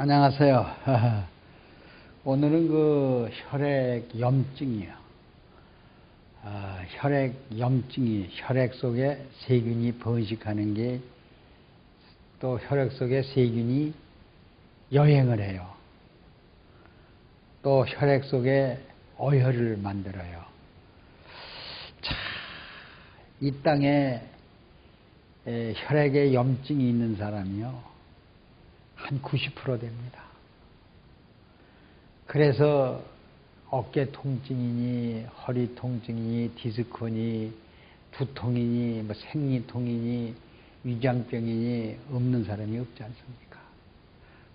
안녕하세요. 오늘은 혈액염증이요. 혈액 속에 세균이 번식하는 게 또 혈액 속에 세균이 여행을 해요. 또 혈액 속에 어혈을 만들어요. 자, 이 땅에 혈액에 염증이 있는 사람이요. 한 90% 됩니다. 그래서 어깨 통증이니 허리 통증이니 디스크니 두통이니 생리통이니 위장병이니 없는 사람이 없지 않습니까?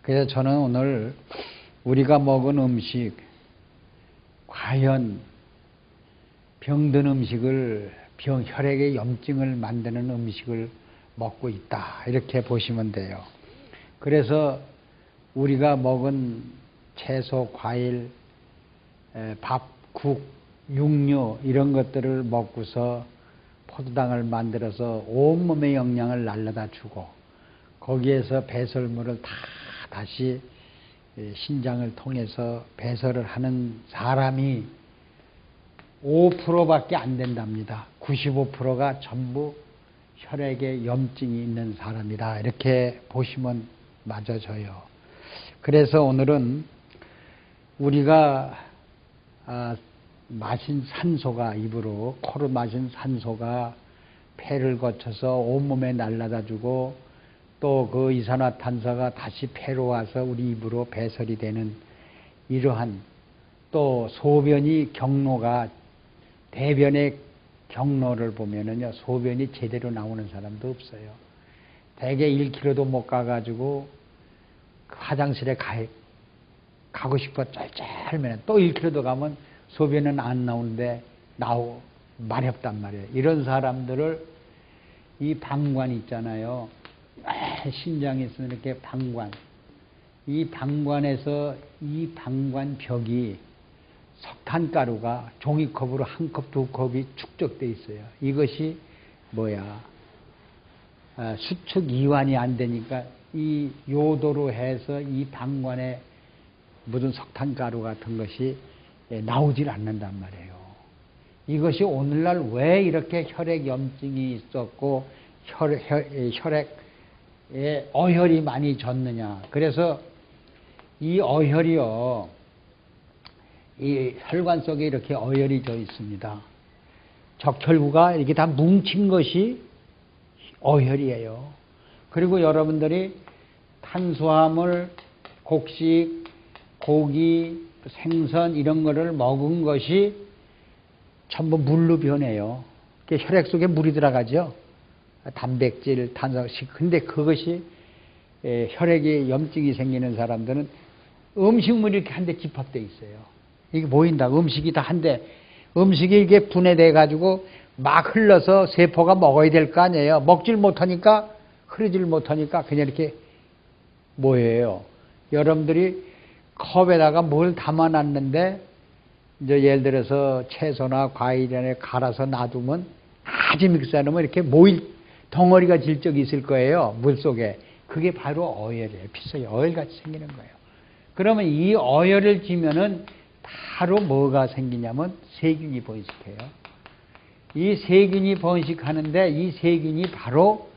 그래서 저는 오늘 우리가 먹은 음식 과연 병든 음식을 혈액의 염증을 만드는 음식을 먹고 있다 이렇게 보시면 돼요. 그래서 우리가 먹은 채소, 과일, 밥, 국, 육류 이런 것들을 먹고서 포도당을 만들어서 온몸의 영양을 날라다 주고 거기에서 배설물을 다 다시 신장을 통해서 배설을 하는 사람이 5%밖에 안 된답니다. 95%가 전부 혈액에 염증이 있는 사람이다. 이렇게 보시면 맞아져요. 그래서 오늘은 우리가 마신 산소가 입으로 코로 마신 산소가 폐를 거쳐서 온몸에 날라다 주고 또 그 이산화탄소가 다시 폐로 와서 우리 입으로 배설이 되는 이러한 또 소변이 경로가 대변의 경로를 보면은요 소변이 제대로 나오는 사람도 없어요. 대개 1km도 못 가가지고 화장실에 가고 싶어 쩔쩔매는 또 1km도 가면 소변은 안 나오는데 마렵단 말이에요. 이런 사람들을 이 방관 있잖아요. 신장에 있으면 이렇게 방관. 이 방관에서 이 방관벽이 석탄가루가 종이컵으로 한 컵, 두 컵이 축적되어 있어요. 이것이 수축 이완이 안 되니까 이 요도로 해서 이 방관에 묻은 석탄가루 같은 것이 나오질 않는단 말이에요. 이것이 오늘날 왜 이렇게 혈액염증이 있었고 혈액에 어혈이 많이 졌느냐. 그래서 이 어혈이요. 이 혈관 속에 이렇게 어혈이 져 있습니다. 적혈구가 이렇게 다 뭉친 것이 어혈이에요. 그리고 여러분들이 탄수화물, 곡식, 고기, 생선 이런 거를 먹은 것이 전부 물로 변해요. 혈액 속에 물이 들어가죠. 단백질, 탄수화물. 근데 그것이 혈액에 염증이 생기는 사람들은 음식물이 이렇게 한데 집합되어 있어요. 이게 보인다. 음식이 다 한데 음식이 이게 분해돼 가지고 막 흘러서 세포가 먹어야 될 거 아니에요. 먹질 못하니까 흐르질 못하니까 그냥 이렇게 뭐예요? 여러분들이 컵에다가 뭘 담아놨는데 이제 예를 들어서 채소나 과일에 갈아서 놔두면 아주 믹스하면 이렇게 덩어리가 질 적이 있을 거예요. 물 속에. 그게 바로 어혈이에요. 피 속에 어혈같이 생기는 거예요. 그러면 이 어혈을 지면은 바로 뭐가 생기냐면 세균이 번식해요. 이 세균이 번식하는데 이 세균이 바로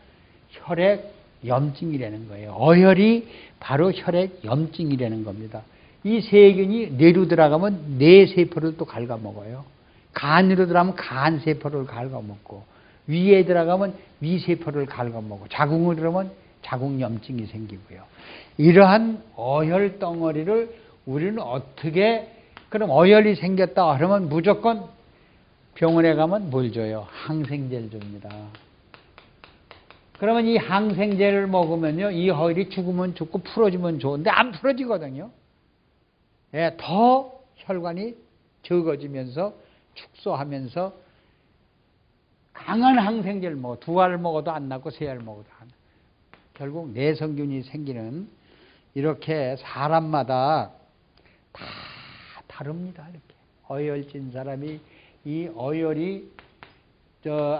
혈액 염증이라는 거예요. 어혈이 바로 혈액 염증이라는 겁니다. 이 세균이 뇌로 들어가면 뇌세포를 또 갉아먹어요. 간으로 들어가면 간세포를 갉아먹고 위에 들어가면 위세포를 갉아먹고 자궁을 들어가면 자궁염증이 생기고요. 이러한 어혈 덩어리를 우리는 어떻게 그럼 어혈이 생겼다 그러면 무조건 병원에 가면 뭘 줘요? 항생제를 줍니다. 그러면 이 항생제를 먹으면요, 이 어혈이 죽으면 죽고 풀어지면 좋은데 안 풀어지거든요. 예, 더 혈관이 적어지면서 축소하면서 강한 항생제를 먹어. 2알 먹어도 안 낫고 3알 먹어도 안 낫고. 결국 내성균이 생기는 이렇게 사람마다 다 다릅니다. 이렇게 어혈진 사람이 이 어혈이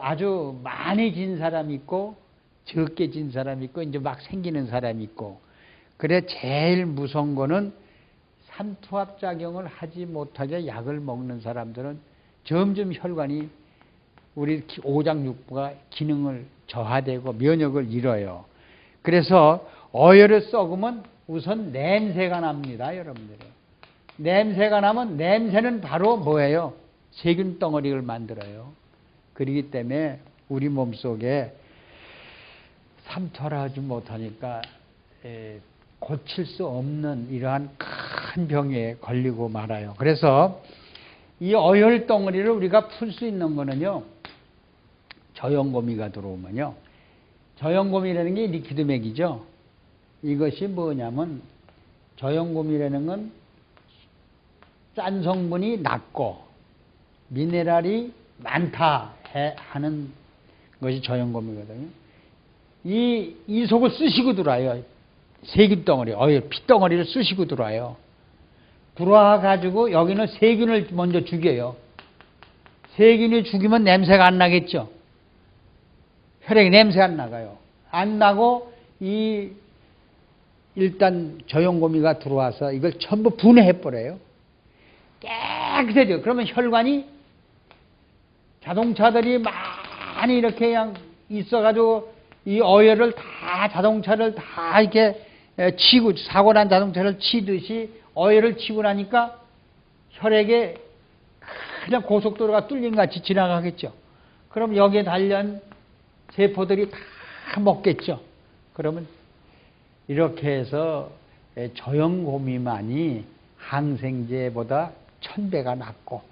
아주 많이 진 사람이 있고 적게 진 사람이 있고 이제 막 생기는 사람이 있고 그래 제일 무서운 거는 삼투압작용을 하지 못하게 약을 먹는 사람들은 점점 혈관이 우리 오장육부가 기능을 저하되고 면역을 잃어요. 그래서 어혈을 썩으면 우선 냄새가 납니다. 여러분들. 냄새가 나면 냄새는 바로 뭐예요? 세균 덩어리를 만들어요. 그렇기 때문에 우리 몸속에 삼투압을 하지 못하니까 고칠 수 없는 이러한 큰 병에 걸리고 말아요. 그래서 이 어혈 덩어리를 우리가 풀 수 있는 거는요, 저염고미가 들어오면요, 저염고미라는 게 리퀴드맥이죠. 이것이 뭐냐면 저염고미라는 건 짠 성분이 낮고 미네랄이 많다 하는 것이 저염고미거든요. 이 속을 쑤시고 들어와요. 세균 덩어리, 피덩어리를 쑤시고 들어와요. 들어와 가지고 여기는 세균을 먼저 죽여요. 세균이 죽이면 냄새가 안 나겠죠. 혈액에 냄새 안 나가요. 안 나고 일단 저염고미가 들어와서 이걸 전부 분해해 버려요. 깨끗해져요. 그러면 혈관이 자동차들이 많이 이렇게 그냥 있어가지고 이 어혈을 다 자동차를 다 이렇게 치고 사고 난 자동차를 치듯이 어혈을 치고 나니까 혈액에 그냥 고속도로가 뚫린 같이 지나가겠죠. 그럼 여기에 달린 세포들이 다 먹겠죠. 그러면 이렇게 해서 저염고미만이 항생제보다 1000배가 낫고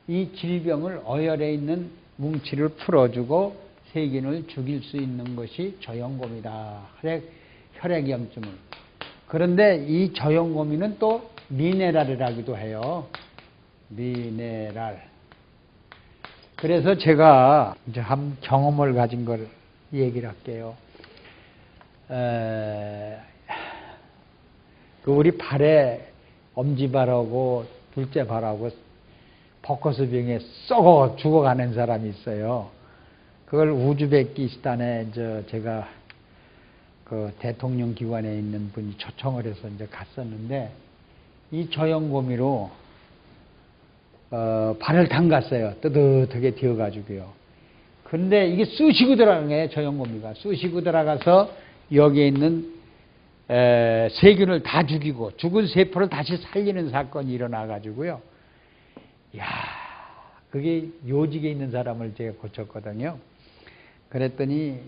이 질병을 어혈에 있는 뭉치를 풀어주고 세균을 죽일 수 있는 것이 저염고미다. 혈액염증을. 그런데 이 저염고미는 또 미네랄이라기도 해요. 미네랄. 그래서 제가 이제 한 경험을 가진 걸 얘기를 할게요. 우리 발에 엄지발하고 둘째 발하고 버커스병에 썩어 죽어가는 사람이 있어요. 그걸 우즈베키스탄에 제가 그 대통령 기관에 있는 분이 초청을 해서 이제 갔었는데 이 저염고미로 발을 담갔어요. 뜨뜻하게 되어가지고요. 근데 이게 쑤시고 들어가는 거예요. 저염고미가 쑤시고 들어가서 여기에 있는 세균을 다 죽이고 죽은 세포를 다시 살리는 사건이 일어나가지고요. 야, 그게 요직에 있는 사람을 제가 고쳤거든요. 그랬더니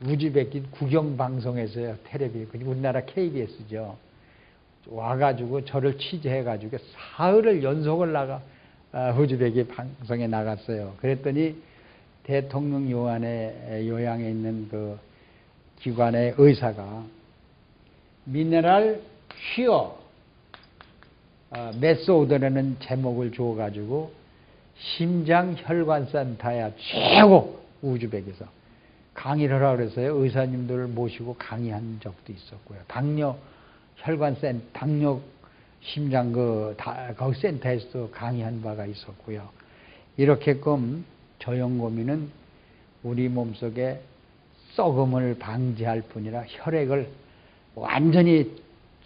우즈베키 국영방송에서요, 텔레비, 우리나라 KBS죠. 와가지고 저를 취재해가지고 사흘을 연속을 우즈베키 방송에 나갔어요. 그랬더니 대통령 요양에 있는 그 기관의 의사가 미네랄 퀴어 메소드라는 제목을 줘가지고 심장혈관센터야 최고 우즈벡에서 강의를 하라고 그랬어요. 의사님들을 모시고 강의한 적도 있었고요. 당뇨 심장 거기 센터에서도 강의한 바가 있었고요. 이렇게끔 저염고미는 우리 몸속에 썩음을 방지할 뿐이라 혈액을 완전히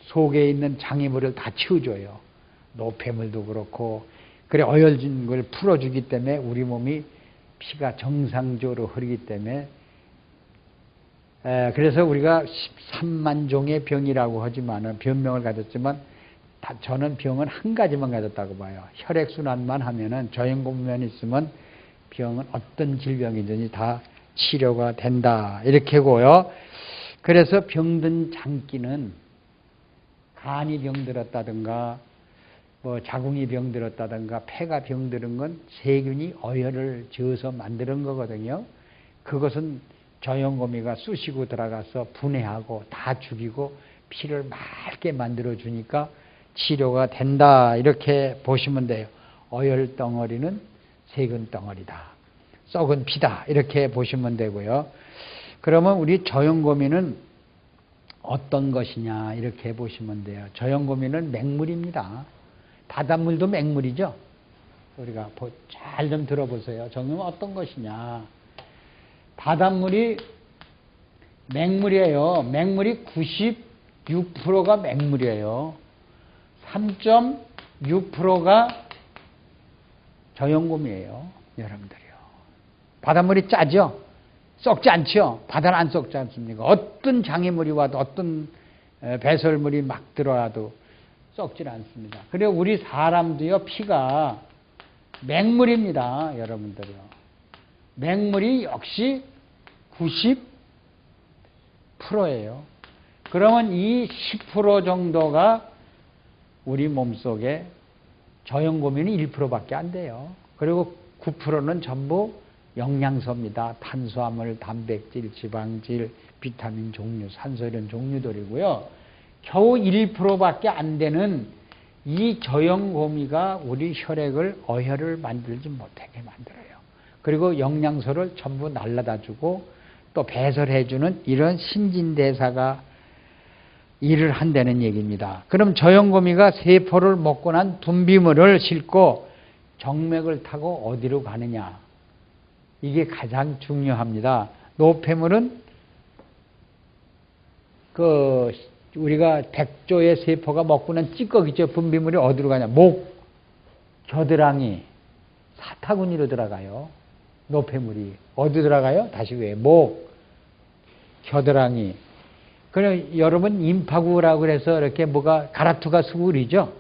속에 있는 장애물을 다 치워줘요. 노폐물도 그렇고 그래 어혈진 걸 풀어주기 때문에 우리 몸이 피가 정상적으로 흐르기 때문에 그래서 우리가 13만 종의 병이라고 하지만 병명을 가졌지만 저는 병은 한 가지만 가졌다고 봐요. 혈액순환만 하면은 저염고미만 있으면 병은 어떤 질병이든지 다 치료가 된다. 이렇게고요. 그래서 병든 장기는 간이 병들었다든가 뭐 자궁이 병들었다든가 폐가 병들은 건 세균이 어혈을 저어서 만드는 거거든요. 그것은 저염고미가 쑤시고 들어가서 분해하고 다 죽이고 피를 맑게 만들어 주니까 치료가 된다. 이렇게 보시면 돼요. 어혈 덩어리는 세균 덩어리다. 썩은 피다. 이렇게 보시면 되고요. 그러면 우리 저염고미는 어떤 것이냐 이렇게 보시면 돼요. 저염고미는 맹물입니다. 바닷물도 맹물이죠. 우리가 잘 좀 들어보세요. 저염고미는 어떤 것이냐. 바닷물이 맹물이에요. 맹물이 3.6%가 맹물이에요. 3.6%가 저염곰이에요. 여러분들이요. 바닷물이 짜죠? 썩지 않죠? 바다는 안 썩지 않습니까? 어떤 장애물이 와도 어떤 배설물이 막 들어와도 썩지 않습니다. 그리고 우리 사람도요, 피가 맹물입니다. 여러분들요. 맹물이 역시 90%예요. 그러면 이 10% 정도가 우리 몸속에 저염고민이 1%밖에 안 돼요. 그리고 9%는 전부 영양소입니다. 탄수화물, 단백질, 지방질, 비타민 종류, 산소 이런 종류들이고요. 겨우 1%밖에 안 되는 이 저염고미가 우리 혈액을 어혈을 만들지 못하게 만들어요. 그리고 영양소를 전부 날라다 주고 또 배설해주는 이런 신진대사가 일을 한다는 얘기입니다. 그럼 저염고미가 세포를 먹고 난 분비물을 싣고 정맥을 타고 어디로 가느냐? 이게 가장 중요합니다. 노폐물은 우리가 백조의 세포가 먹고 난 찌꺼기죠. 분비물이 어디로 가냐? 목, 겨드랑이, 사타구니로 들어가요. 노폐물이 어디 들어가요? 다시 왜? 목, 겨드랑이. 그럼 여러분 임파구라고 그래서 이렇게 뭐가 가라투가 쓰고 그러죠.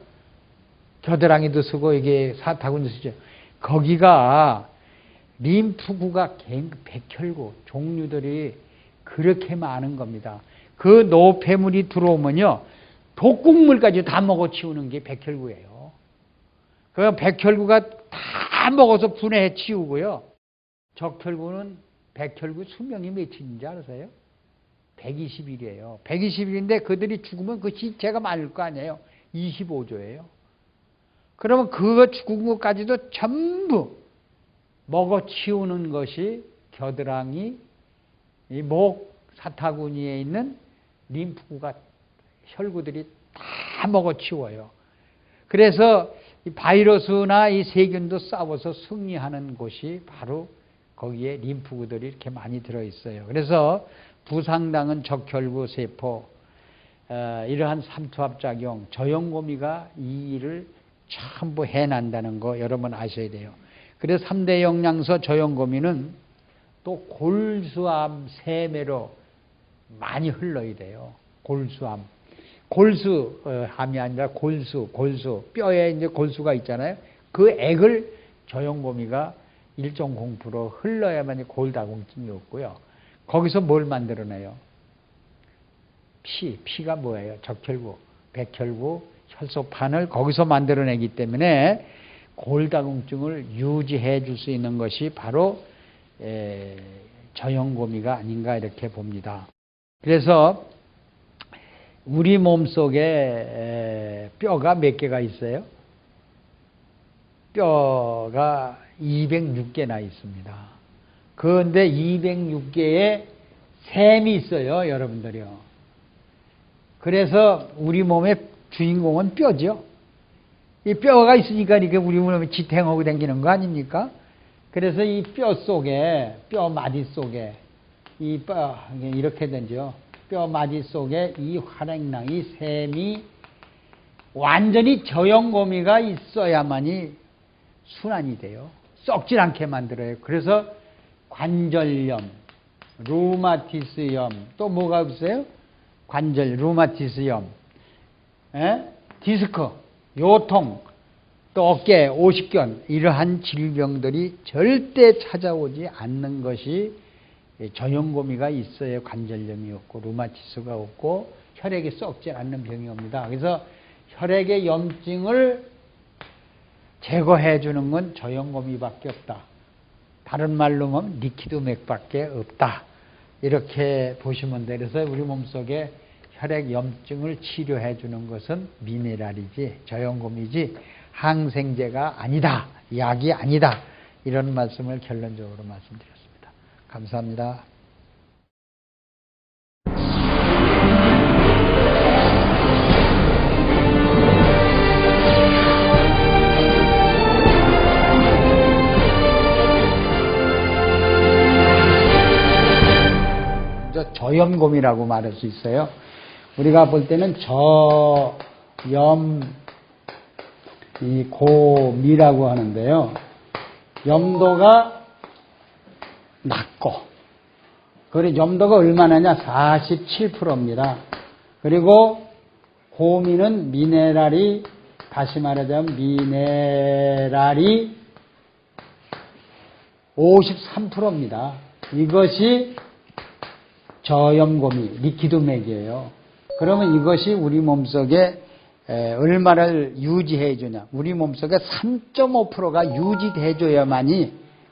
겨드랑이도 쓰고 이게 사타구니도 쓰죠. 거기가 림프구가 백혈구 종류들이 그렇게 많은 겁니다. 그 노폐물이 들어오면요 독극물까지 다 먹어치우는 게 백혈구예요. 그 백혈구가 다 먹어서 분해해 치우고요. 적혈구는 백혈구 수명이 며칠인지 아세요? 120일이에요. 120일인데 그들이 죽으면 그 시체가 많을 거 아니에요. 25조예요. 그러면 그거 죽은 것까지도 전부 먹어치우는 것이 겨드랑이, 이 목, 사타구니에 있는 림프구가 혈구들이 다 먹어치워요. 그래서 이 바이러스나 이 세균도 싸워서 승리하는 곳이 바로 거기에 림프구들이 이렇게 많이 들어있어요. 그래서 부상당은 적혈구 세포, 이러한 삼투압작용, 저염고미가 이 일을 전부 해낸다는 거 여러분 아셔야 돼요. 그래서 3대 영양소 저염고미는 또 골수암 세매로 많이 흘러야 돼요. 골수암. 골수암이 아니라 골수, 뼈에 이제 골수가 있잖아요. 그 액을 저염고미가 1.0% 흘러야만 골다공증이 없고요. 거기서 뭘 만들어내요? 피가 뭐예요? 적혈구, 백혈구, 혈소판을 거기서 만들어내기 때문에 골다공증을 유지해 줄 수 있는 것이 바로 저염고미가 아닌가 이렇게 봅니다. 그래서 우리 몸속에 뼈가 몇 개가 있어요? 뼈가 206개나 있습니다. 그런데 206개의 샘이 있어요, 여러분들이요. 그래서 우리 몸의 주인공은 뼈죠. 이 뼈가 있으니까 이렇게 우리 몸에 지탱하고 다니는 거 아닙니까? 그래서 이 뼈 속에, 뼈 마디 속에, 이 뼈, 이렇게 되죠. 뼈 마디 속에 이 활액낭, 이 샘이 완전히 저염고미가 있어야만이 순환이 돼요. 썩질 않게 만들어요. 그래서 관절염, 루마티스염, 또 뭐가 없어요? 관절, 루마티스염, 디스크, 요통, 또 어깨, 오십견 이러한 질병들이 절대 찾아오지 않는 것이 저염고미가 있어야 관절염이 없고 루마티스가 없고 혈액이 썩지 않는 병이 옵니다. 그래서 혈액의 염증을 제거해 주는 건 저염고미밖에 없다. 다른 말로 하면 리퀴드맥밖에 없다. 이렇게 보시면 돼요. 그래서 우리 몸속에 혈액 염증을 치료해 주는 것은 미네랄이지 저염고미지 항생제가 아니다. 약이 아니다. 이런 말씀을 결론적으로 말씀드렸습니다. 감사합니다. 저염곰이라고 말할 수 있어요. 우리가 볼 때는 이 고미라고 하는데요. 염도가 낮고, 그리고 염도가 얼마나냐? 47%입니다. 그리고 고미는 미네랄이, 다시 말하자면 미네랄이 53%입니다. 이것이 저염고미, 리퀴드맥이에요. 그러면 이것이 우리 몸속에 얼마를 유지해 주냐? 우리 몸속에 3.5%가 유지돼 줘야만이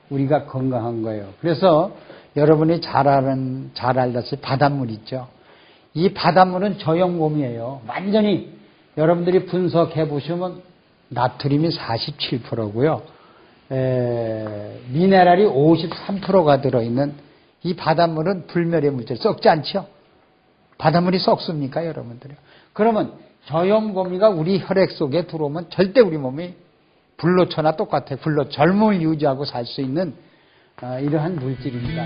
우리가 건강한 거예요. 그래서 여러분이 잘 알다시피 바닷물 있죠. 이 바닷물은 저염곰이에요. 완전히 여러분들이 분석해 보시면 나트륨이 47%고요. 미네랄이 53%가 들어있는 이 바닷물은 불멸의 물질, 썩지 않죠? 바닷물이 썩습니까, 여러분들이? 그러면 저염고미가 우리 혈액 속에 들어오면 절대 우리 몸이 불로초나 똑같아요. 젊음을 유지하고 살 수 있는 이러한 물질입니다.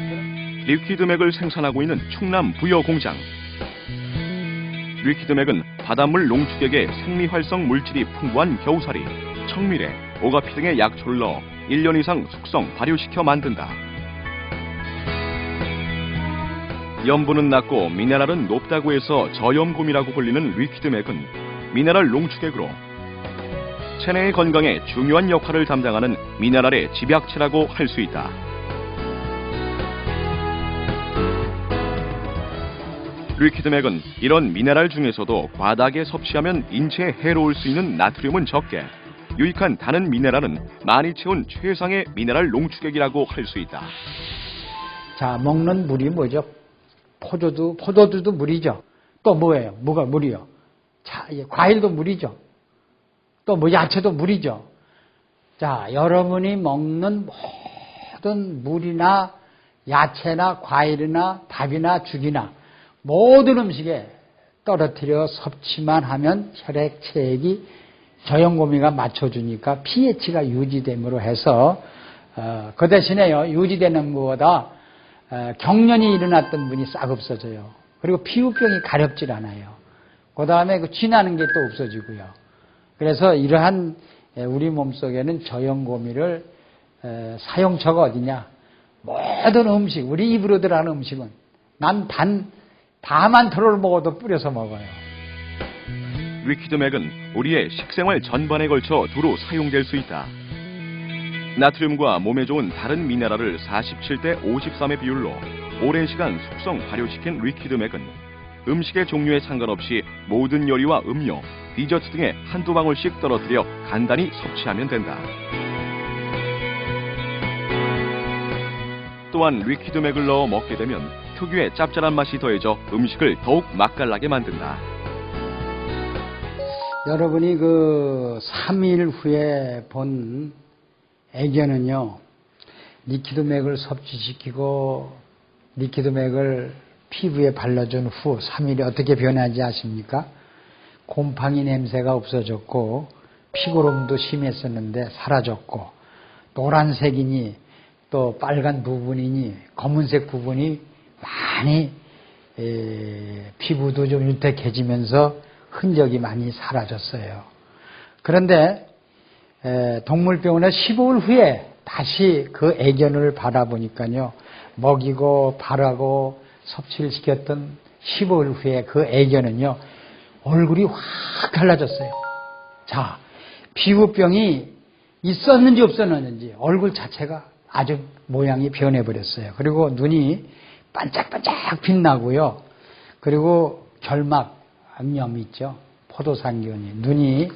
리퀴드맥을 생산하고 있는 충남 부여 공장. 리퀴드맥은 바닷물 농축액에 생리활성 물질이 풍부한 겨우살이, 청미래, 오가피 등의 약초를 넣어 1년 이상 숙성, 발효시켜 만든다. 염분은 낮고 미네랄은 높다고 해서 저염곰이라고 불리는 리퀴드맥은 미네랄 농축액으로 체내의 건강에 중요한 역할을 담당하는 미네랄의 집약체라고 할 수 있다. 리퀴드맥은 이런 미네랄 중에서도 과다하게 섭취하면 인체에 해로울 수 있는 나트륨은 적게, 유익한 다른 미네랄은 많이 채운 최상의 미네랄 농축액이라고 할 수 있다. 자, 먹는 물이 뭐죠? 포도주도 물이죠. 또 뭐예요? 뭐가 물이요? 자, 과일도 물이죠. 또 뭐 야채도 물이죠. 자, 여러분이 먹는 모든 물이나 야채나 과일이나 밥이나 죽이나 모든 음식에 떨어뜨려 섭취만 하면 혈액 체액이 저염고미가 맞춰주니까 pH가 유지됨으로 해서 그 대신에요, 유지되는 것보다 경련이 일어났던 분이 싹 없어져요. 그리고 피부병이 가렵질 않아요. 그 다음에 쥐나는 게 또 없어지고요. 그래서 이러한 우리 몸속에는 저염고미를 사용처가 어디냐? 모든 음식, 우리 입으로 들어가는 음식은 난 다만 털을 먹어도 뿌려서 먹어요. 리퀴드맥은 우리의 식생활 전반에 걸쳐 두루 사용될 수 있다. 나트륨과 몸에 좋은 다른 미네랄을 47대 53의 비율로 오랜 시간 숙성 발효시킨 리퀴드맥은 음식의 종류에 상관없이 모든 요리와 음료, 디저트 등에 한두 방울씩 떨어뜨려 간단히 섭취하면 된다. 또한 리퀴드맥을 넣어 먹게 되면 특유의 짭짤한 맛이 더해져 음식을 더욱 맛깔나게 만든다. 여러분이 3일 후에 본 애견은요, 리퀴드맥을 섭취시키고 리퀴드맥을 피부에 발라준 후 3일이 어떻게 변하지 아십니까? 곰팡이 냄새가 없어졌고 피고름도 심했었는데 사라졌고, 노란색이니 또 빨간 부분이니 검은색 부분이 많이 피부도 좀 윤택해지면서 흔적이 많이 사라졌어요. 그런데 동물병원에 15일 후에 다시 그 애견을 바라보니까요, 먹이고 바르고 섭취를 시켰던 15일 후에 그 애견은요, 얼굴이 확 달라졌어요. 자, 피부병이 있었는지 없었는지 얼굴 자체가 아주 모양이 변해버렸어요. 그리고 눈이 반짝반짝 빛나고요. 그리고 결막, 안염 있죠. 포도상균이 눈이